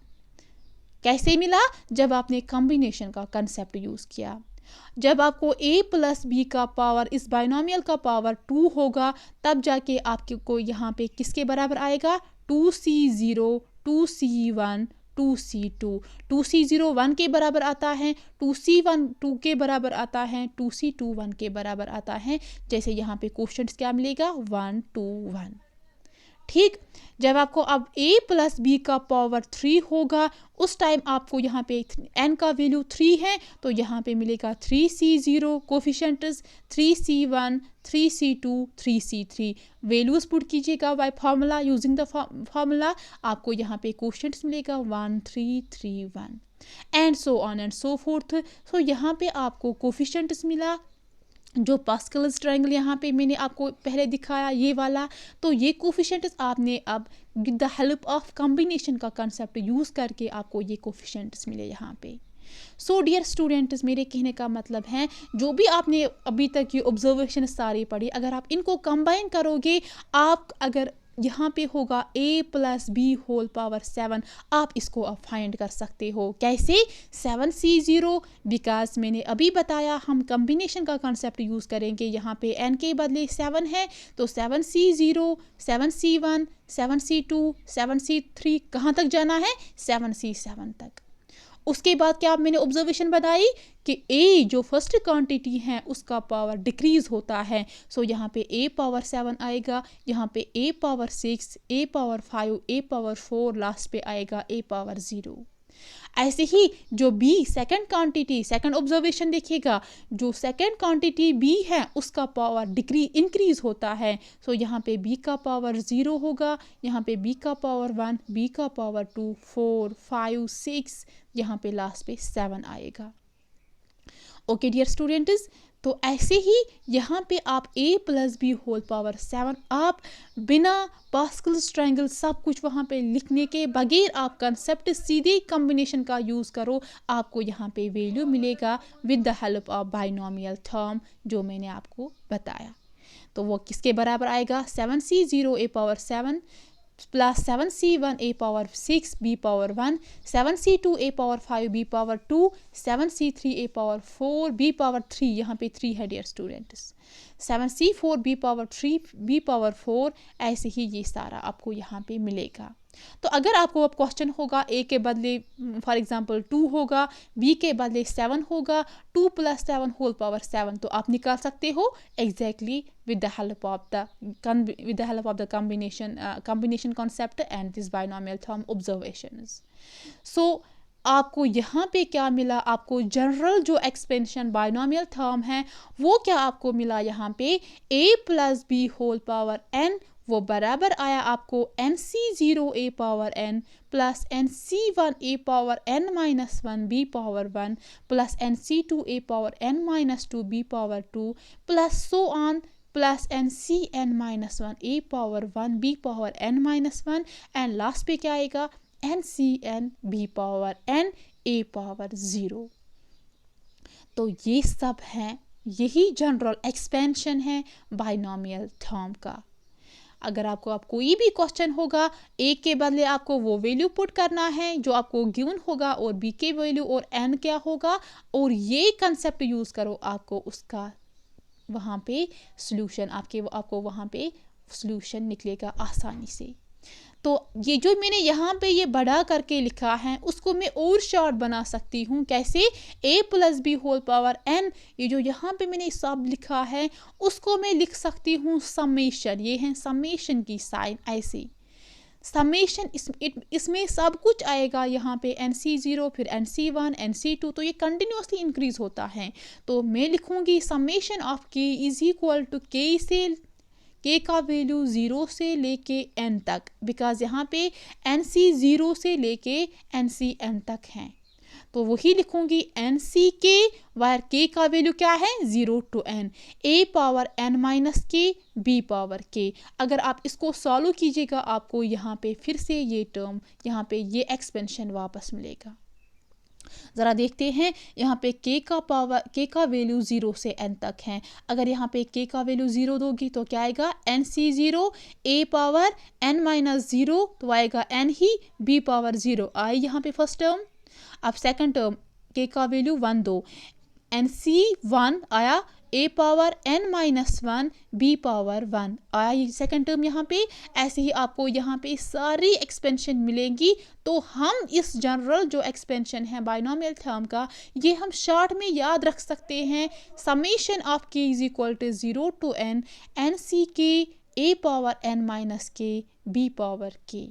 कैसे मिला? जब आपने कॉम्बिनेशन का कंसेप्ट यूज किया। जब आपको a प्लस बी का पावर, इस बाइनोमियल का पावर 2 होगा, तब जाके आपको यहाँ पे किसके बराबर आएगा? 2c0, 2c1, 2c2। 2c0 1 के बराबर आता है, 2c1 2 के बराबर आता है, 2c2 1 के बराबर आता है। जैसे यहाँ पे क्वेश्चन क्या मिलेगा? 1 2 1। ठीक। जब आपको अब a प्लस बी का पावर 3 होगा, उस टाइम आपको यहाँ पे n का वैल्यू 3 है, तो यहाँ पे मिलेगा 3c0 coefficients, 3c1, 3c2, 3c3। Values put कीजिएगा by formula, using the formula. आपको यहाँ पे कोफिशिएंट्स मिलेगा 1 3 3 1 and so on and so forth. So यहाँ पे आपको कोफिशिएंट्स मिला, जो पास्कल्स ट्रायंगल यहाँ पे मैंने आपको पहले दिखाया ये वाला। तो ये कोफिशिएंट्स आपने अब with the help of combination का कंसेप्ट यूज़ करके आपको ये कोफिशिएंट्स मिले यहाँ पे। सो डियर स्टूडेंट्स, मेरे कहने का मतलब है जो भी आपने अभी तक ये ऑब्जर्वेशन सारी पढ़ी, अगर आप इनको कंबाइन करोगे, आप अगर यहाँ पे होगा a plus B whole power 7, आप इसको अब फाइंड कर सकते हो। कैसे? 7c0, बिकॉज मैंने अभी बताया हम कॉम्बिनेशन का कॉन्सेप्ट यूज़ करेंगे। यहाँ पे n के बदले 7 है, तो 7c0, 7c1, 7c2, 7c3, कहाँ तक जाना है? 7c7 तक। उसके बाद क्या मैंने ऑब्जर्वेशन बताई कि a जो फर्स्ट क्वांटिटी है उसका पावर डिक्रीज होता है। सो यहाँ पे a पावर 7 आएगा, यहाँ पे a power 6, a power 5, a power 4, last पे आएगा a पावर 0। ऐसे ही जो b second quantity, second observation देखिएगा, जो सेकंड क्वांटिटी b है उसका पावर इंक्रीज होता है। सो यहाँ पे b का पावर 0 होगा, यहाँ पे b का पावर 1, b का पावर 2, 4, 5, 6, यहाँ पे लास्ट पे 7 आएगा। ओके डियर स्टूडेंट्स, तो ऐसे ही यहाँ पे आप a plus B whole power 7, आप बिना पास्कल्स ट्रायंगल सब कुछ वहाँ पे लिखने के बगैर आप कंसेप्ट सीधे कॉम्बिनेशन का यूज़ करो, आपको यहाँ पे वैल्यू मिलेगा with the help of binomial term जो मैंने आपको बताया। तो वो किसके बराबर आएगा? 7c0 a power 7 plus 7c1 a power 6 b power 1, 7c2 a power 5 b power 2, 7c3 a power 4 b power 3, यहाँ पे 3 है dear students, 7c4 b power 3 b power 4। ऐसे ही ये सारा आपको यहाँ पे मिलेगा। तो अगर आपको अब क्वेश्चन होगा a के बदले फॉर एग्जांपल 2 होगा, b के बदले 7 होगा, 2 प्लस 7 होल पावर 7, तो आप निकाल सकते हो exactly with the help of the combination concept and this binomial term observations. So आपको यहाँ पे क्या मिला? आपको जनरल जो एक्सपेंशन बाइनोमियल टर्म है वो क्या आपको मिला? यहाँ पे a plus B whole power n वो बराबर आया आपको nc0 a power n plus nc1 a power n minus 1 b power 1 plus nc2 a power n minus 2 b power 2 plus so on plus ncn minus 1 a power 1 b power n minus 1 and last पे क्या आएगा? ncn b power n a power 0। तो ये सब हैं, यही general expansion है binomial term का। अगर आपको कोई भी क्वेश्चन होगा, a के बदले आपको वो वैल्यू पुट करना है जो आपको गिवन होगा और b के वैल्यू और n क्या होगा, और ये कंसेप्ट यूज़ करो, आपको उसका वहाँ पे सॉल्यूशन आपको वहाँ पे सॉल्यूशन निकलेगा आसानी से। तो ये जो मैंने यहाँ पे ये बड़ा करके लिखा है उसको मैं और शॉर्ट बना सकती हूँ। कैसे? a plus B whole power n, ये जो यहाँ पे मैंने सब लिखा है उसको मैं लिख सकती हूँ समेशन, ये है समेशन की साइन ऐसे। समेशन इसमें सब कुछ आएगा, यहाँ पे NC0 फिर NC1 NC2, तो ये कंटिन्यूसली इंक्रीज होता है। तो मैं लिखूँगी summation of k is equal to k का वैल्यू 0 से लेके n तक, बिकॉज यहाँ पे NC 0 से लेके NC n तक है। तो वही लिखूंगी NCK वायर k का वैल्यू क्या है 0 to n, a power n minus k b power k। अगर आप इसको सॉल्व कीजिएगा आपको यहाँ पे फिर से ये टर्म, यहाँ पे ये एक्सपेंशन वापस मिलेगा। ज़रा देखते हैं, यहाँ पे k का वैल्यू 0 से n तक है। अगर यहाँ पे k का वैल्यू 0 दोगी तो क्या आएगा NC0 a power n minus 0, तो आएगा n ही b पावर 0 आई यहाँ पे फर्स्ट टर्म। अब सेकंड टर्म k का वैल्यू 1 दो, NC1 आया a power n minus 1 b power 1 आया सेकंड टर्म यहाँ पे। ऐसे ही आपको यहाँ पे सारी एक्सपेंशन मिलेंगी। तो हम इस जनरल जो एक्सपेंशन है बाइनोमियल थर्म का, ये हम शॉर्ट में याद रख सकते हैं, summation of k is equal to 0 to n NCK a power n minus k b power k।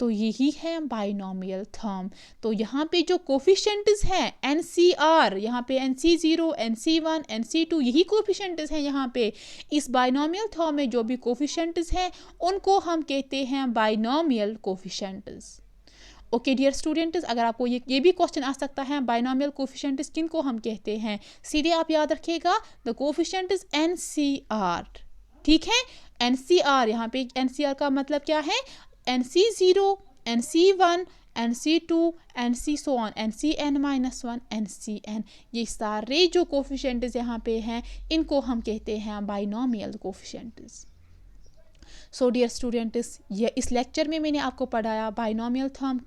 तो यही है बाइनोमियल थर्म। तो यहाँ पे जो कोफिशिएंट्स हैं NCR, यहाँ पे NC0 NC1 NC2 यही कोफिशिएंट्स हैं। यहाँ पे इस बाइनोमियल थर्म में जो भी कोफिशिएंट्स हैं उनको हम कहते हैं binomial coefficients. Okay dear students, अगर आपको ये भी क्वेश्चन आ सकता है बाइनोमियल कोफिशिएंट्स किन को हम कहते हैं, सीधे आप याद रखिएगा द कोफिशिएंट्स NCR। ठीक है, NCR, यहाँ पे NCR का मतलब क्या है, NC0 NC1 NC2 NC so on NCn minus 1 NCn, ये सारे जो कोफिशिएंट्स यहाँ पे हैं इनको हम कहते हैं binomial coefficients. So dear students, ये इस लेक्चर में मैंने आपको पढ़ाया बाइनोमियल थर्म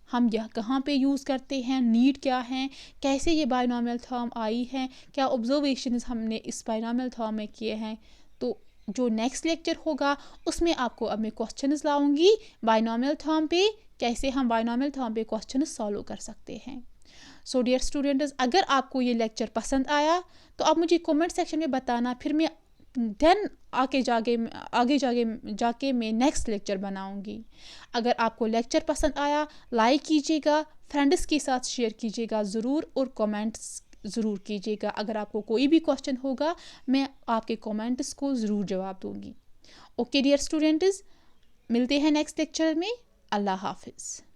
हम यह कहाँ पे यूज़ करते हैं, नीड क्या है, कैसे ये बाइनोमियल थर्म आई है, क्या ऑब्जर्वेशंस हमने इस बाइनोमियल थर्म में किए हैं। तो जो नेक्स्ट लेक्चर होगा उसमें आपको अब मैं क्वेश्चंस लाऊंगी बाइनोमियल थर्म पे, कैसे हम बाइनोमियल थर्म पे क्वेश्चन सॉल्व कर सकते हैं। सो डियर स्टूडेंट्स, अगर आपको ये लेक्चर पसंद आया तो आप मुझे कमेंट सेक्शन में बताना, फिर मैं देन आगे जाके मैं नेक्स्ट लेक्चर बनाऊंगी। अगर आपको लेक्चर पसंद आया लाइक कीजिएगा, फ्रेंड्स के साथ शेयर कीजिएगा ज़रूर, और कमेंट्स ज़रूर कीजिएगा। अगर आपको कोई भी क्वेश्चन होगा मैं आपके कमेंट्स को ज़रूर जवाब दूंगी। ओके डियर स्टूडेंट्स, मिलते हैं नेक्स्ट लेक्चर में। अल्लाह हाफिज़।